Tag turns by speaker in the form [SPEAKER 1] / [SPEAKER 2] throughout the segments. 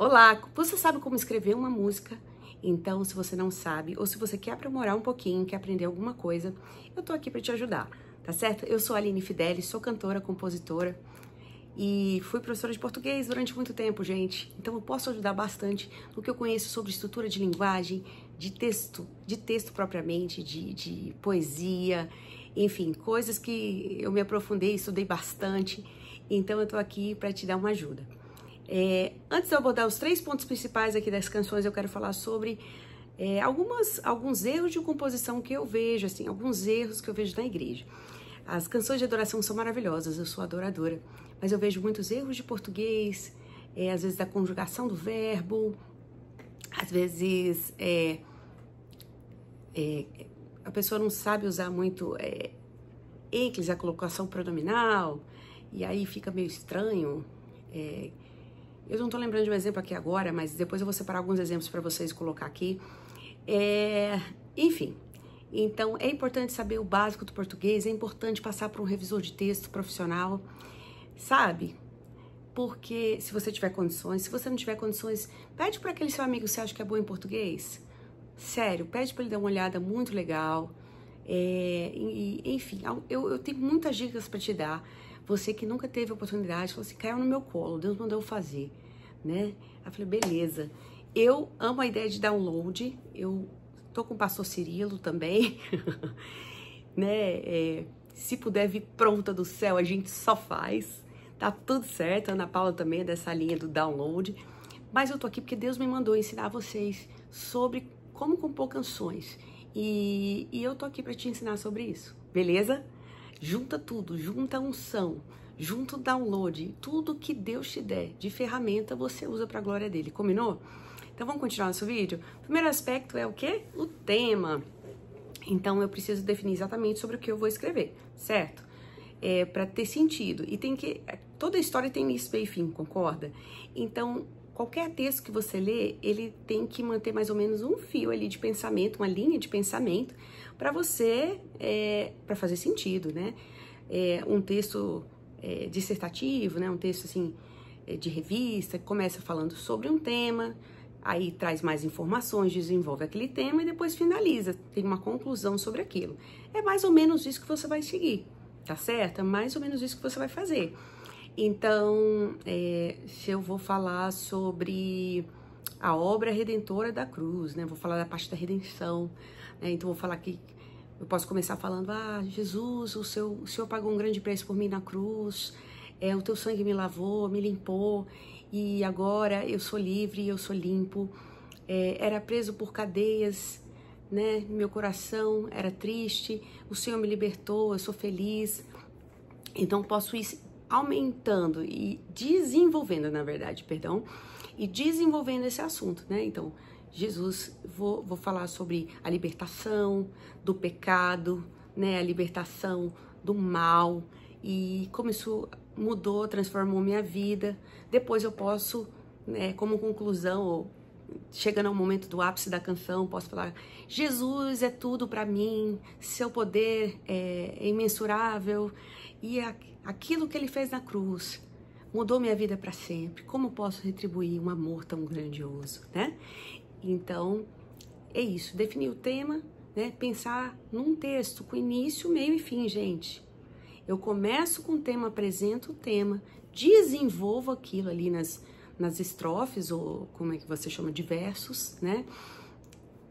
[SPEAKER 1] Olá, você sabe como escrever uma música? Então, se você não sabe, ou se você quer aprimorar um pouquinho, quer aprender alguma coisa, eu tô aqui para te ajudar, tá certo? Eu sou a Aline Fidelis, sou cantora, compositora e fui professora de português durante muito tempo, gente. Então, eu posso ajudar bastante no que eu conheço sobre estrutura de linguagem, de texto propriamente, de poesia, enfim, coisas que eu me aprofundei, estudei bastante. Então, eu tô aqui para te dar uma ajuda. Antes de eu abordar os 3 pontos principais aqui das canções, eu quero falar sobre alguns erros de composição que eu vejo, assim, alguns erros que eu vejo na igreja. As canções de adoração são maravilhosas, eu sou adoradora, mas eu vejo muitos erros de português, às vezes da conjugação do verbo, às vezes a pessoa não sabe usar muito enclis, a colocação pronominal, e aí fica meio estranho. Eu não tô lembrando de um exemplo aqui agora, mas depois eu vou separar alguns exemplos para vocês colocar aqui. Enfim, então é importante saber o básico do português, é importante passar por um revisor de texto profissional, sabe? Porque se você tiver condições, se você não tiver condições, pede para aquele seu amigo que você acha que é bom em português. Sério, pede para ele dar uma olhada muito legal. Enfim, eu tenho muitas dicas para te dar. Você que nunca teve oportunidade, falou assim, caiu no meu colo, Deus mandou eu fazer, né? Eu falei, beleza. Eu amo a ideia de download, eu tô com o pastor Cirilo também, né? Se puder vir pronta do céu, a gente só faz, tá tudo certo. A Ana Paula também é dessa linha do download, mas eu tô aqui porque Deus me mandou ensinar vocês sobre como compor canções, e eu tô aqui para te ensinar sobre isso, beleza? Junta tudo, junta a unção, junta o download, tudo que Deus te der de ferramenta você usa para a glória dele, combinou? Então vamos continuar nosso vídeo? O primeiro aspecto é o quê? O tema. Então eu preciso definir exatamente sobre o que eu vou escrever, certo? Para ter sentido, e tem que, toda história tem início, meio e fim, concorda? Então qualquer texto que você lê, ele tem que manter mais ou menos um fio ali de pensamento, uma linha de pensamento, para você, para fazer sentido, né? Um texto dissertativo, né? Um texto assim de revista, que começa falando sobre um tema, aí traz mais informações, desenvolve aquele tema e depois finaliza, tem uma conclusão sobre aquilo. É mais ou menos isso que você vai seguir, tá certo? É mais ou menos isso que você vai fazer. Então, se eu vou falar sobre a obra redentora da cruz, né? Vou falar da parte da redenção, né? Então vou falar que eu posso começar falando, Jesus, o Senhor pagou um grande preço por mim na cruz, o teu sangue me lavou, me limpou, e agora eu sou livre, eu sou limpo. Era preso por cadeias, né? Meu coração era triste, o Senhor me libertou, eu sou feliz. Então posso ir aumentando e desenvolvendo, na verdade, e desenvolvendo esse assunto, né? Então, Jesus, vou falar sobre a libertação do pecado, né? A libertação do mal e como isso mudou, transformou minha vida. Depois eu posso, né, como conclusão, ou chegando ao momento do ápice da canção, posso falar, Jesus é tudo para mim, seu poder é imensurável, e aquilo que ele fez na cruz mudou minha vida para sempre. Como posso retribuir um amor tão grandioso, né? Então, é isso. Definir o tema, né? Pensar num texto com início, meio e fim, gente. Eu começo com o tema, apresento o tema, desenvolvo aquilo ali nas estrofes, ou como é que você chama, de versos, né?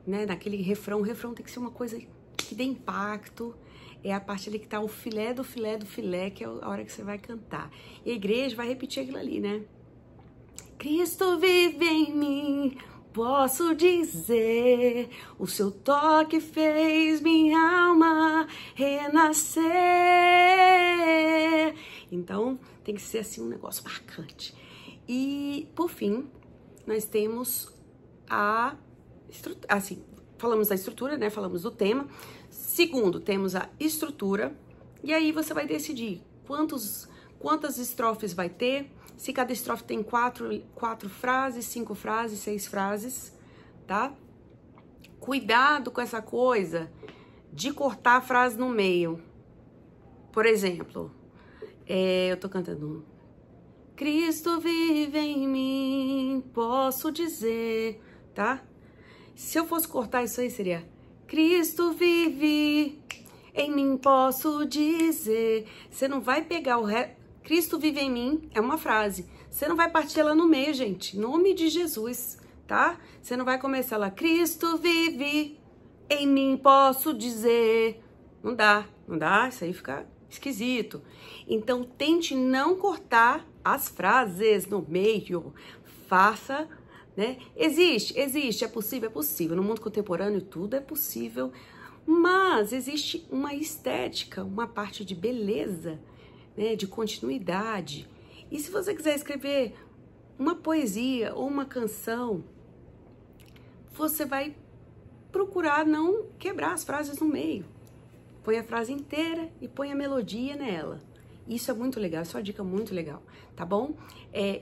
[SPEAKER 1] Naquele refrão. O refrão tem que ser uma coisa que dê impacto. É a parte ali que tá o filé do filé do filé, que é a hora que você vai cantar. E a igreja vai repetir aquilo ali, né? Cristo vive em mim, posso dizer, o seu toque fez minha alma renascer. Então, tem que ser assim um negócio marcante. E, por fim, nós temos falamos da estrutura, né? Falamos do tema. Segundo, temos a estrutura, e aí você vai decidir quantas estrofes vai ter, se cada estrofe tem 4 frases, 5 frases, 6 frases, tá? Cuidado com essa coisa de cortar a frase no meio. Por exemplo, eu tô cantando Cristo vive em mim, posso dizer, tá? Se eu fosse cortar isso aí, seria Cristo vive, em mim posso dizer. Você não vai pegar o Cristo vive em mim, é uma frase. Você não vai partir ela no meio, gente. Em nome de Jesus, tá? Você não vai começar lá, Cristo vive, em mim posso dizer. Não dá, não dá, isso aí fica esquisito. Então, tente não cortar as frases no meio. Faça, né? Existe, é possível. No mundo contemporâneo, tudo é possível. Mas existe uma estética, uma parte de beleza, né? De continuidade. E se você quiser escrever uma poesia ou uma canção, você vai procurar não quebrar as frases no meio. Põe a frase inteira e põe a melodia nela. Isso é muito legal, isso é uma dica muito legal, tá bom?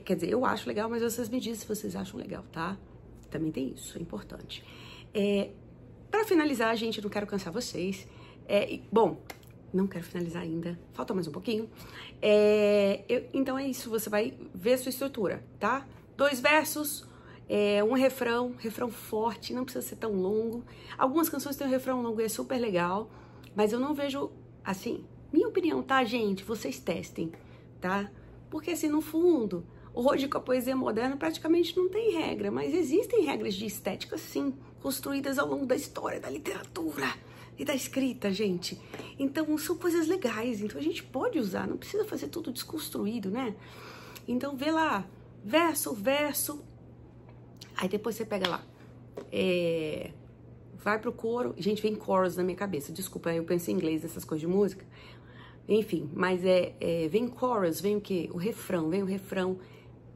[SPEAKER 1] Quer dizer, eu acho legal, mas vocês me dizem se vocês acham legal, tá? Também tem isso, é importante. Pra finalizar, gente, não quero cansar vocês. Bom, não quero finalizar ainda, falta mais um pouquinho. Então é isso, você vai ver a sua estrutura, tá? 2 versos, um refrão forte, não precisa ser tão longo. Algumas canções têm um refrão longo e é super legal, mas eu não vejo, assim, minha opinião, tá, gente? Vocês testem, tá? Porque, assim, no fundo, hoje com a poesia moderna praticamente não tem regra, mas existem regras de estética, sim, construídas ao longo da história, da literatura e da escrita, gente. Então, são coisas legais, então a gente pode usar, não precisa fazer tudo desconstruído, né? Então, vê lá, verso, aí depois você pega lá, vai pro coro, gente, vem chorus na minha cabeça, desculpa, eu penso em inglês nessas coisas de música, enfim, mas vem chorus, vem o quê? Vem o refrão,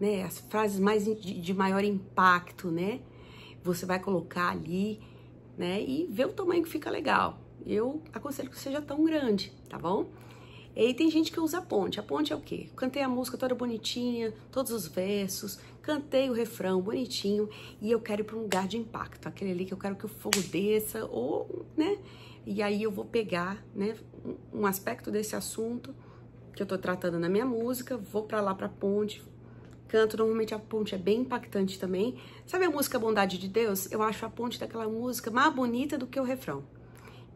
[SPEAKER 1] né, as frases mais de maior impacto, né, você vai colocar ali, né, e ver o tamanho que fica legal. Eu aconselho que seja tão grande, tá bom? E tem gente que usa a ponte é o quê? Cantei a música toda bonitinha, todos os versos, cantei o refrão bonitinho e eu quero ir para um lugar de impacto, aquele ali que eu quero que o fogo desça, ou, né? E aí eu vou pegar, né, um aspecto desse assunto que eu tô tratando na minha música, vou para lá pra ponte, canto, normalmente a ponte é bem impactante também. Sabe a música Bondade de Deus? Eu acho a ponte daquela música mais bonita do que o refrão,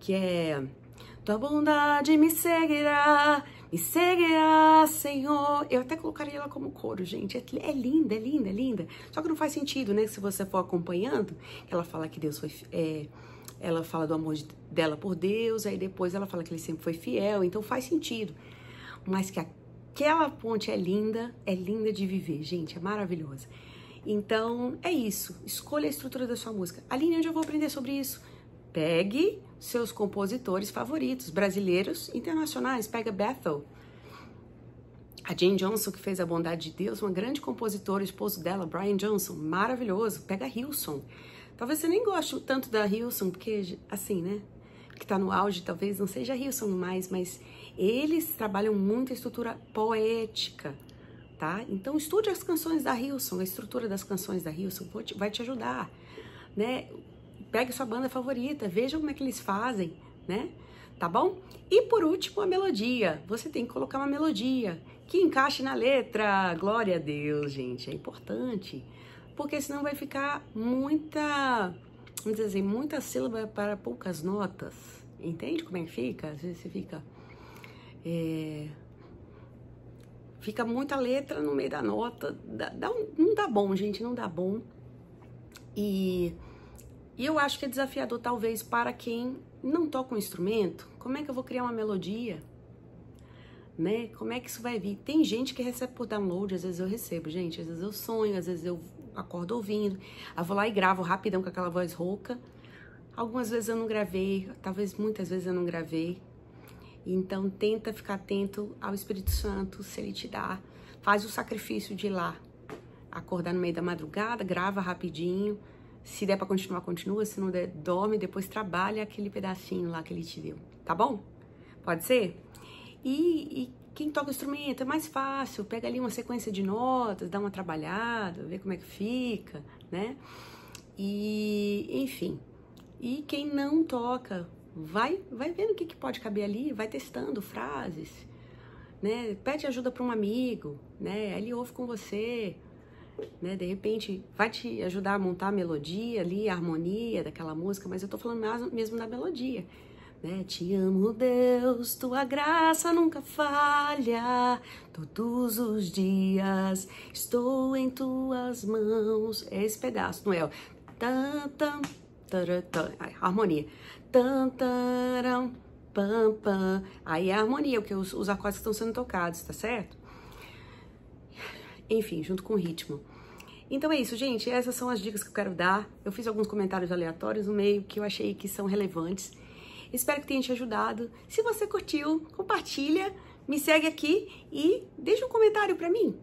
[SPEAKER 1] que é... Tua bondade me seguirá, Senhor. Eu até colocaria ela como coro, gente. É linda, é linda, é linda. Só que não faz sentido, né? Se você for acompanhando, ela fala que Deus foi... ela fala do amor dela por Deus, aí depois ela fala que ele sempre foi fiel, então faz sentido. Mas que aquela ponte é linda de viver, gente, é maravilhosa. Então, é isso. Escolha a estrutura da sua música. Aline, onde eu vou aprender sobre isso? Pegue seus compositores favoritos, brasileiros, internacionais. Pega Bethel, a Jane Johnson, que fez A Bondade de Deus, uma grande compositora, o esposo dela, Brian Johnson, maravilhoso. Pega Hillsong. Talvez você nem goste tanto da Hillsong, porque, assim, né, que tá no auge, talvez não seja Hillsong mais, mas eles trabalham muito a estrutura poética, tá? Então, estude as canções da Hillsong, a estrutura das canções da Hillsong vai te ajudar, né? Pegue sua banda favorita, veja como é que eles fazem, né? Tá bom? E por último, a melodia. Você tem que colocar uma melodia que encaixe na letra. Glória a Deus, gente, é importante. Porque senão vai ficar muita, vamos dizer assim, muita sílaba para poucas notas. Entende como é que fica? Às vezes você fica... fica muita letra no meio da nota. Não dá bom, gente, não dá bom. E eu acho que é desafiador, talvez, para quem não toca um instrumento. Como é que eu vou criar uma melodia? Né? Como é que isso vai vir? Tem gente que recebe por download, às vezes eu recebo, gente. Às vezes eu sonho, às vezes eu acordo ouvindo. Eu vou lá e gravo rapidão com aquela voz rouca. Algumas vezes eu não gravei, talvez muitas vezes eu não gravei. Então, tenta ficar atento ao Espírito Santo, se ele te dá. Faz o sacrifício de ir lá, acordar no meio da madrugada, grava rapidinho. Se der pra continuar, continua. Se não der, dorme. Depois trabalha aquele pedacinho lá que ele te deu. Tá bom? Pode ser? E quem toca instrumento é mais fácil. Pega ali uma sequência de notas, dá uma trabalhada, vê como é que fica, né? E, enfim. E quem não toca, vai vendo o que pode caber ali, vai testando frases, né? Pede ajuda para um amigo, né? Ele ouve com você. né? De repente vai te ajudar a montar a melodia ali, a harmonia daquela música, mas eu tô falando mesmo da melodia, né? Te amo, Deus, tua graça nunca falha, todos os dias estou em tuas mãos. É esse pedaço, não é? Ó. Tan, tan, taran, tan. Harmonia. Tan, taram, pam, pam. Aí é a harmonia, porque os acordes que estão sendo tocados, tá certo? Enfim, junto com o ritmo. Então é isso, gente. Essas são as dicas que eu quero dar. Eu fiz alguns comentários aleatórios no meio que eu achei que são relevantes. Espero que tenha te ajudado. Se você curtiu, compartilha, me segue aqui e deixa um comentário pra mim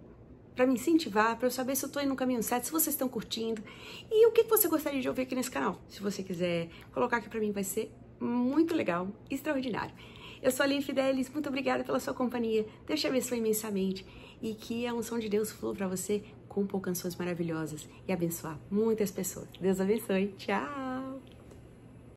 [SPEAKER 1] me incentivar, pra eu saber se eu tô indo no caminho certo, se vocês estão curtindo e o que você gostaria de ouvir aqui nesse canal. Se você quiser colocar aqui pra mim, vai ser muito legal, extraordinário. Eu sou a Aline Fidelis, muito obrigada pela sua companhia. Deus te abençoe imensamente e que a unção de Deus flua pra você com canções maravilhosas e abençoar muitas pessoas. Deus abençoe. Tchau!